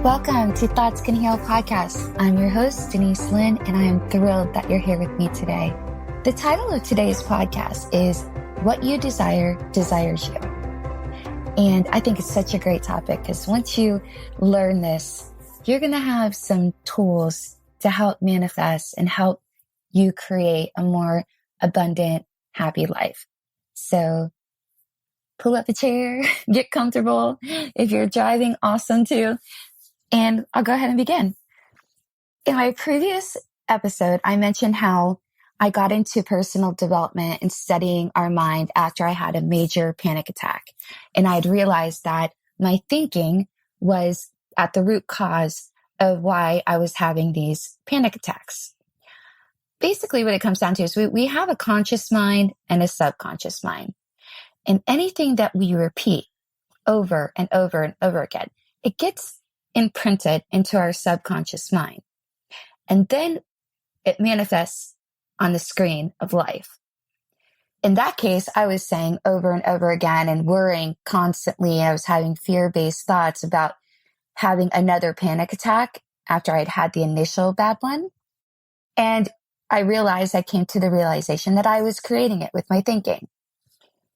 Welcome to Thoughts Can Heal podcast. I'm your host, Denise Lynn, and I am thrilled that you're here with me today. The title of today's podcast is What You Desire Desires You. And I think it's such a great topic because once you learn this, you're going to have some tools to help manifest and help you create a more abundant, happy life. So pull up a chair, get comfortable. If you're driving, awesome too. And I'll go ahead and begin. In my previous episode, I mentioned how I got into personal development and studying our mind after I had a major panic attack. And I'd realized that my thinking was at the root cause of why I was having these panic attacks. Basically, what it comes down to is we have a conscious mind and a subconscious mind. And anything that we repeat over and over and over again, it gets imprinted into our subconscious mind. And then it manifests on the screen of life. In that case, I was saying over and over again and worrying constantly. I was having fear-based thoughts about having another panic attack after I'd had the initial bad one. And I came to the realization that I was creating it with my thinking.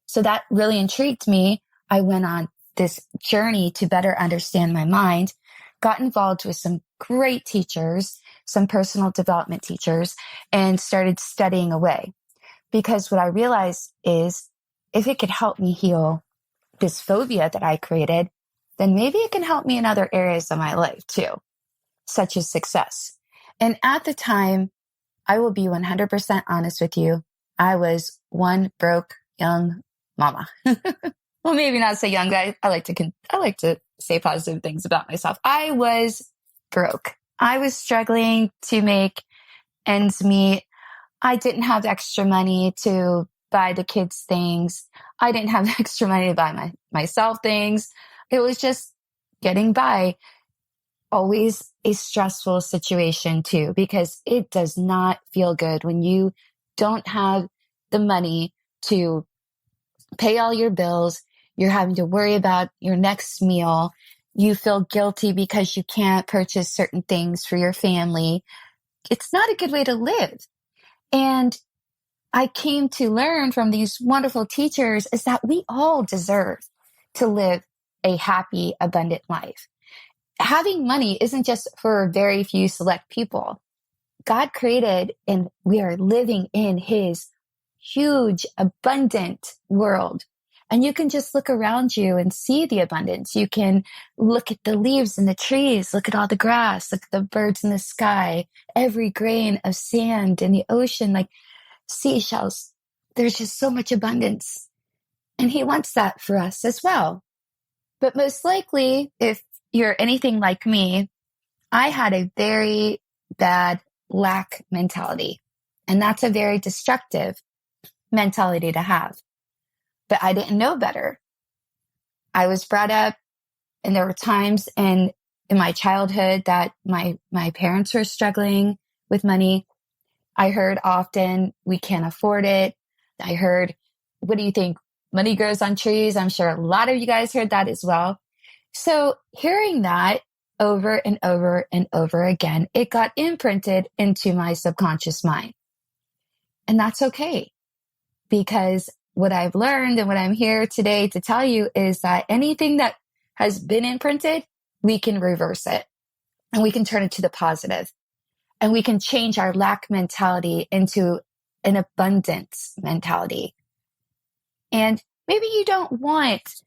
So that really intrigued me. I went on this journey to better understand my mind, got involved with some great teachers, some personal development teachers, and started studying away. Because what I realized is if it could help me heal this phobia that I created, then maybe it can help me in other areas of my life too, such as success. And at the time, I will be 100% honest with you, I was one broke young mama. Well, maybe not so young, but I like to say positive things about myself. I was broke. I was struggling to make ends meet. I didn't have extra money to buy the kids things. I didn't have extra money to buy myself things. It was just getting by. Always a stressful situation too, because it does not feel good when you don't have the money to pay all your bills. You're having to worry about your next meal. You feel guilty because you can't purchase certain things for your family. It's not a good way to live. And I came to learn from these wonderful teachers is that we all deserve to live a happy, abundant life. Having money isn't just for very few select people. God created and we are living in his huge, abundant world. And you can just look around you and see the abundance. You can look at the leaves and the trees, look at all the grass, look at the birds in the sky, every grain of sand in the ocean, like seashells. There's just so much abundance. And he wants that for us as well. But most likely, if you're anything like me, I had a very bad lack mentality. And that's a very destructive mentality to have. But I didn't know better. I was brought up and there were times in my childhood that my parents were struggling with money. I heard often, we can't afford it. I heard, what do you think? Money grows on trees. I'm sure a lot of you guys heard that as well. So hearing that over and over and over again, it got imprinted into my subconscious mind. And that's okay, because what I've learned and what I'm here today to tell you is that anything that has been imprinted, we can reverse it and we can turn it to the positive, and we can change our lack mentality into an abundance mentality. And maybe you don't want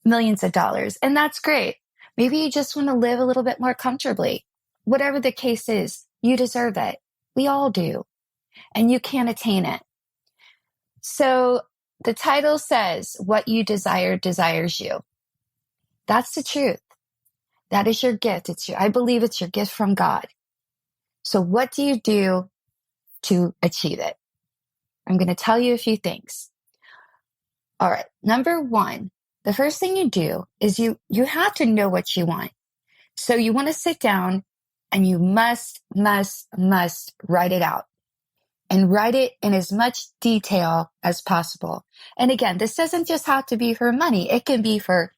millions of dollars, and that's great. Maybe you just want to live a little bit more comfortably. Whatever the case is, you deserve it. We all do. And you can attain it. So the title says, What You Desire Desires You. That's the truth. That is your gift. I believe it's your gift from God. So what do you do to achieve it? I'm going to tell you a few things. All right. Number one, the first thing you do is you have to know what you want. So you want to sit down and you must write it out. And write it in as much detail as possible. And again, this doesn't just have to be for money. It can be for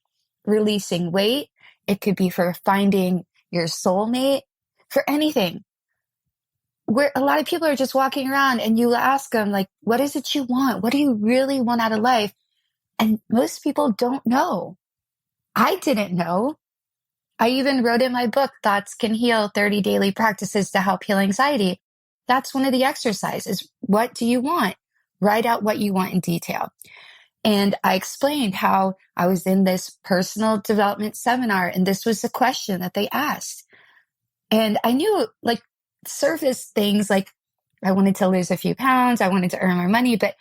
releasing weight. It could be for finding your soulmate, for anything. Where a lot of people are just walking around and you ask them, like, what is it you want? What do you really want out of life? And most people don't know. I didn't know. I even wrote in my book, Thoughts Can Heal, 30 Daily Practices to Help Heal Anxiety. That's one of the exercises. What do you want? Write out what you want in detail. And I explained how I was in this personal development seminar, and this was the question that they asked. And I knew, like, surface things, like I wanted to lose a few pounds, I wanted to earn more money, but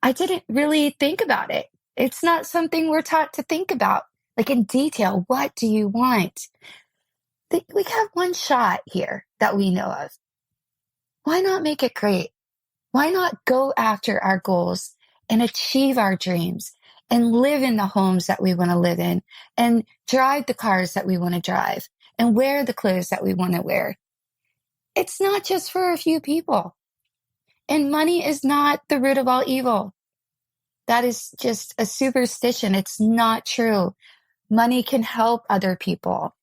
I didn't really think about it. It's not something we're taught to think about, like in detail. What do you want? We have one shot here that we know of. Why not make it great? Why not go after our goals and achieve our dreams and live in the homes that we want to live in and drive the cars that we want to drive and wear the clothes that we want to wear? It's not just for a few people. And money is not the root of all evil. That is just a superstition. It's not true. Money can help other people.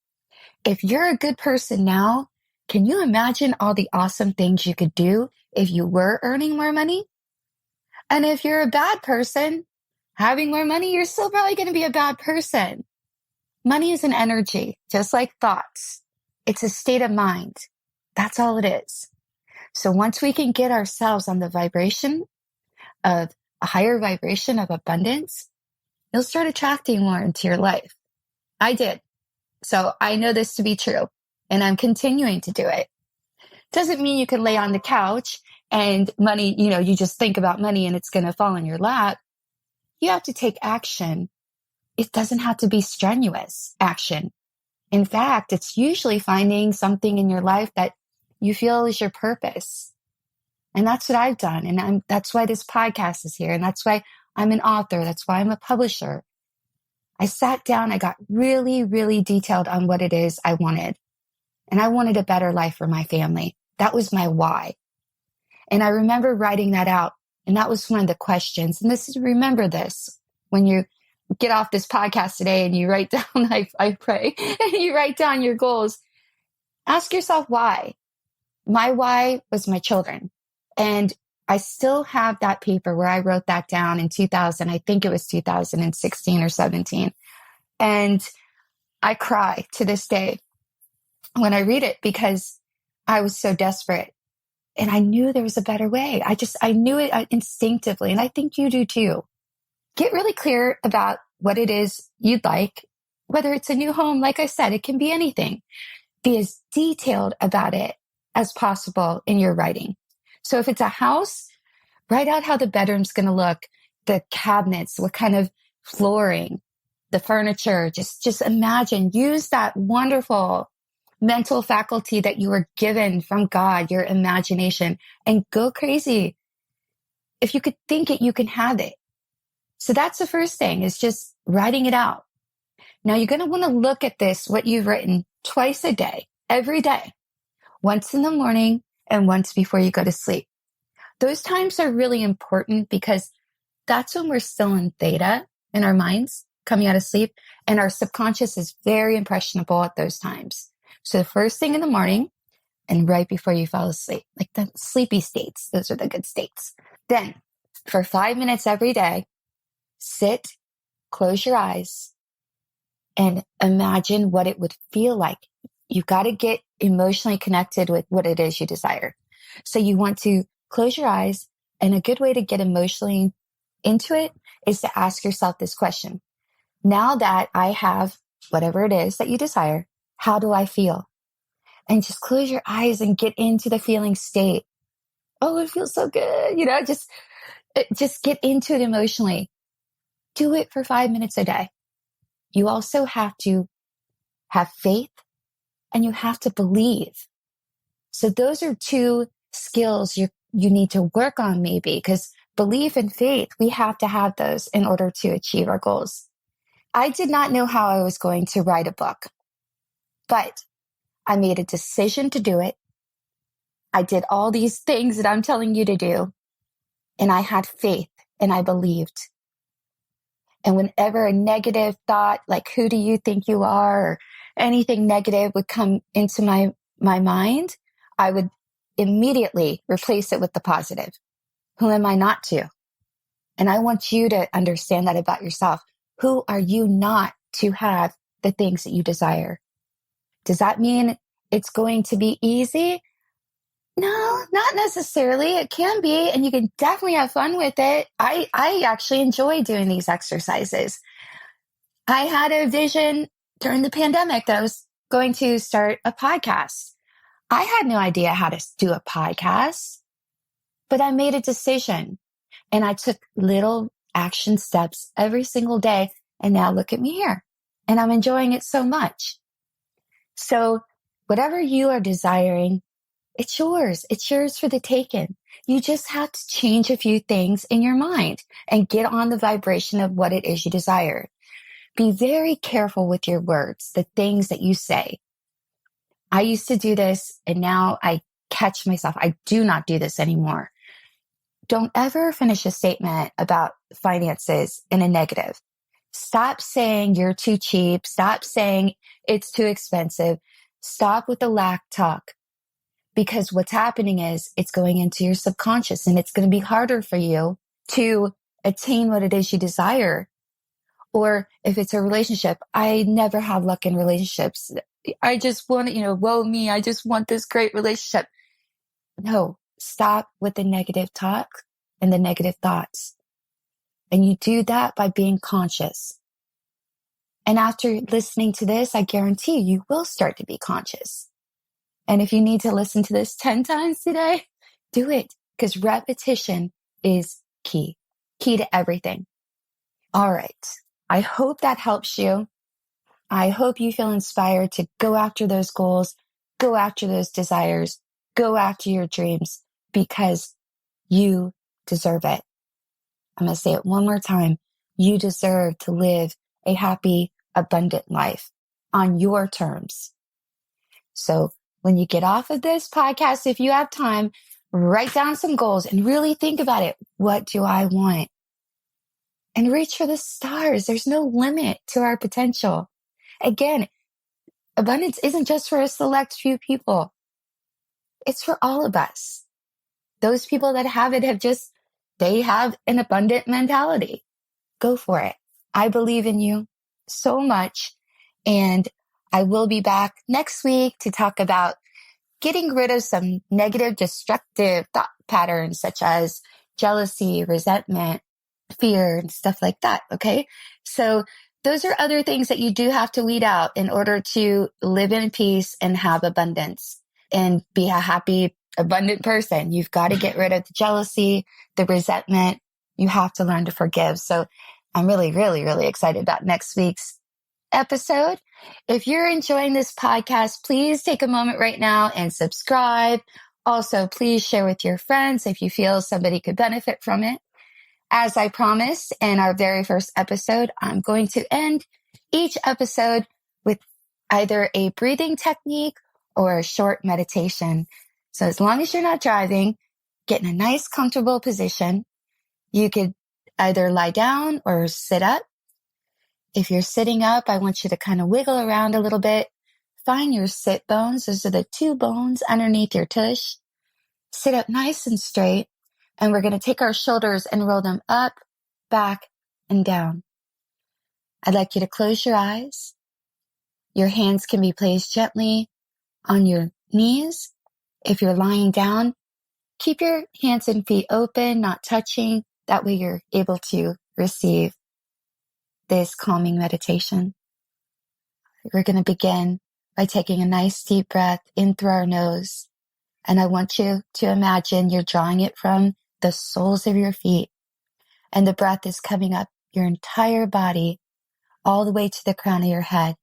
If you're a good person now, can you imagine all the awesome things you could do if you were earning more money? And if you're a bad person, having more money, you're still probably going to be a bad person. Money is an energy, just like thoughts. It's a state of mind. That's all it is. So once we can get ourselves on the vibration of a higher vibration of abundance, you'll start attracting more into your life. I did. So I know this to be true, and I'm continuing to do it. Doesn't mean you can lay on the couch and money, you just think about money and it's going to fall in your lap. You have to take action. It doesn't have to be strenuous action. In fact, it's usually finding something in your life that you feel is your purpose. And that's what I've done. And that's why this podcast is here. And that's why I'm an author. That's why I'm a publisher. I sat down, I got really, really detailed on what it is I wanted. And I wanted a better life for my family. That was my why. And I remember writing that out. And that was one of the questions. And remember this, when you get off this podcast today and you write down, I pray, and you write down your goals, ask yourself why. My why was my children. And I still have that paper where I wrote that down in 2000. I think it was 2016 or 17. And I cry to this day when I read it because I was so desperate. And I knew there was a better way. I knew it instinctively. And I think you do too. Get really clear about what it is you'd like, whether it's a new home. Like I said, it can be anything. Be as detailed about it as possible in your writing. So if it's a house, write out how the bedroom's going to look, the cabinets, what kind of flooring, the furniture. Just imagine, use that wonderful mental faculty that you were given from God, your imagination, and go crazy. If you could think it, you can have it. So that's the first thing, is just writing it out. Now you're going to want to look at this, what you've written, twice a day, every day, once in the morning and once before you go to sleep. Those times are really important because that's when we're still in theta in our minds, coming out of sleep, and our subconscious is very impressionable at those times. So the first thing in the morning and right before you fall asleep, like the sleepy states, those are the good states. Then for 5 minutes every day, sit, close your eyes, and imagine what it would feel like. You've got to get emotionally connected with what it is you desire. So you want to close your eyes, and a good way to get emotionally into it is to ask yourself this question. Now that I have whatever it is that you desire, how do I feel? And just close your eyes and get into the feeling state. Oh, it feels so good. Just get into it emotionally. Do it for 5 minutes a day. You also have to have faith and you have to believe. So those are two skills you need to work on, maybe, because belief and faith, we have to have those in order to achieve our goals. I did not know how I was going to write a book, but I made a decision to do it. I did all these things that I'm telling you to do, and I had faith and I believed. And whenever a negative thought, like, who do you think you are? Or anything negative would come into my mind, I would immediately replace it with the positive. Who am I not to? And I want you to understand that about yourself. Who are you not to have the things that you desire? Does that mean it's going to be easy? No, not necessarily. It can be, and you can definitely have fun with it. I actually enjoy doing these exercises. I had a vision during the pandemic that I was going to start a podcast. I had no idea how to do a podcast, but I made a decision and I took little action steps every single day. And now look at me here, and I'm enjoying it so much. So whatever you are desiring, it's yours. It's yours for the taking. You just have to change a few things in your mind and get on the vibration of what it is you desire. Be very careful with your words, the things that you say. I used to do this, and now I catch myself. I do not do this anymore. Don't ever finish a statement about finances in a negative. Stop saying you're too cheap. Stop saying it's too expensive. Stop with the lack talk. Because what's happening is it's going into your subconscious, and it's going to be harder for you to attain what it is you desire. Or if it's a relationship, I never have luck in relationships. I just want, woe me. I just want this great relationship. No, stop with the negative talk and the negative thoughts. And you do that by being conscious. And after listening to this, I guarantee you will start to be conscious. And if you need to listen to this 10 times today, do it, because repetition is key to everything. All right. I hope that helps you. I hope you feel inspired to go after those goals, go after those desires, go after your dreams, because you deserve it. I'm going to say it one more time. You deserve to live a happy, abundant life on your terms. So when you get off of this podcast, if you have time, write down some goals and really think about it. What do I want? And reach for the stars. There's no limit to our potential. Again, abundance isn't just for a select few people. It's for all of us. Those people that have it they have an abundant mentality. Go for it. I believe in you so much. And I will be back next week to talk about getting rid of some negative, destructive thought patterns such as jealousy, resentment, fear, and stuff like that. Okay. So those are other things that you do have to weed out in order to live in peace and have abundance and be a happy, abundant person. You've got to get rid of the jealousy, the resentment. You have to learn to forgive. So I'm really, really, really excited about next week's episode. If you're enjoying this podcast, please take a moment right now and subscribe. Also, please share with your friends if you feel somebody could benefit from it. As I promised in our very first episode, I'm going to end each episode with either a breathing technique or a short meditation. So as long as you're not driving, get in a nice, comfortable position. You could either lie down or sit up. If you're sitting up, I want you to kind of wiggle around a little bit. Find your sit bones. Those are the two bones underneath your tush. Sit up nice and straight. And we're going to take our shoulders and roll them up, back, and down. I'd like you to close your eyes. Your hands can be placed gently on your knees. If you're lying down, keep your hands and feet open, not touching. That way you're able to receive this calming meditation. We're going to begin by taking a nice deep breath in through our nose. And I want you to imagine you're drawing it from the soles of your feet. And the breath is coming up your entire body, all the way to the crown of your head.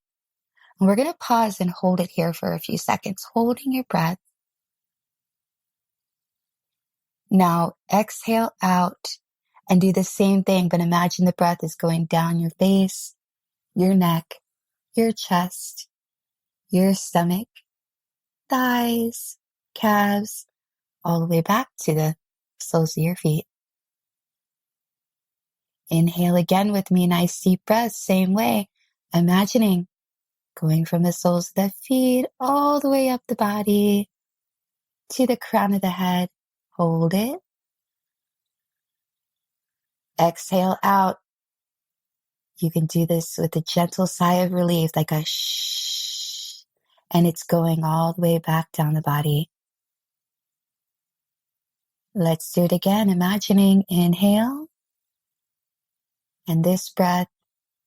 And we're going to pause and hold it here for a few seconds, holding your breath. Now exhale out and do the same thing, but imagine the breath is going down your face, your neck, your chest, your stomach, thighs, calves, all the way back to the soles of your feet. Inhale again with me, nice deep breath, same way, imagining going from the soles of the feet all the way up the body to the crown of the head. Hold it. Exhale out. You can do this with a gentle sigh of relief, like a shh, and it's going all the way back down the body. Let's do it again, imagining inhale, and this breath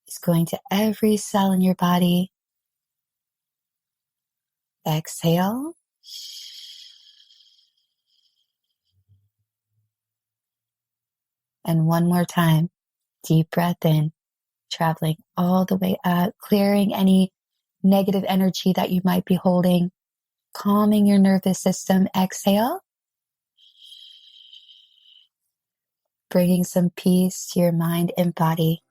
is going to every cell in your body. Exhale. And one more time, deep breath in, traveling all the way up, clearing any negative energy that you might be holding, calming your nervous system. Exhale. Bringing some peace to your mind and body.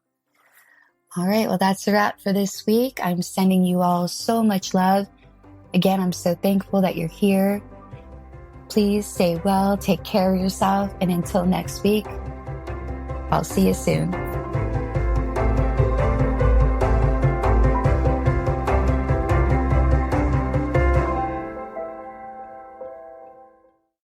All right, well, that's a wrap for this week. I'm sending you all so much love. Again, I'm so thankful that you're here. Please stay well, take care of yourself, and until next week, I'll see you soon.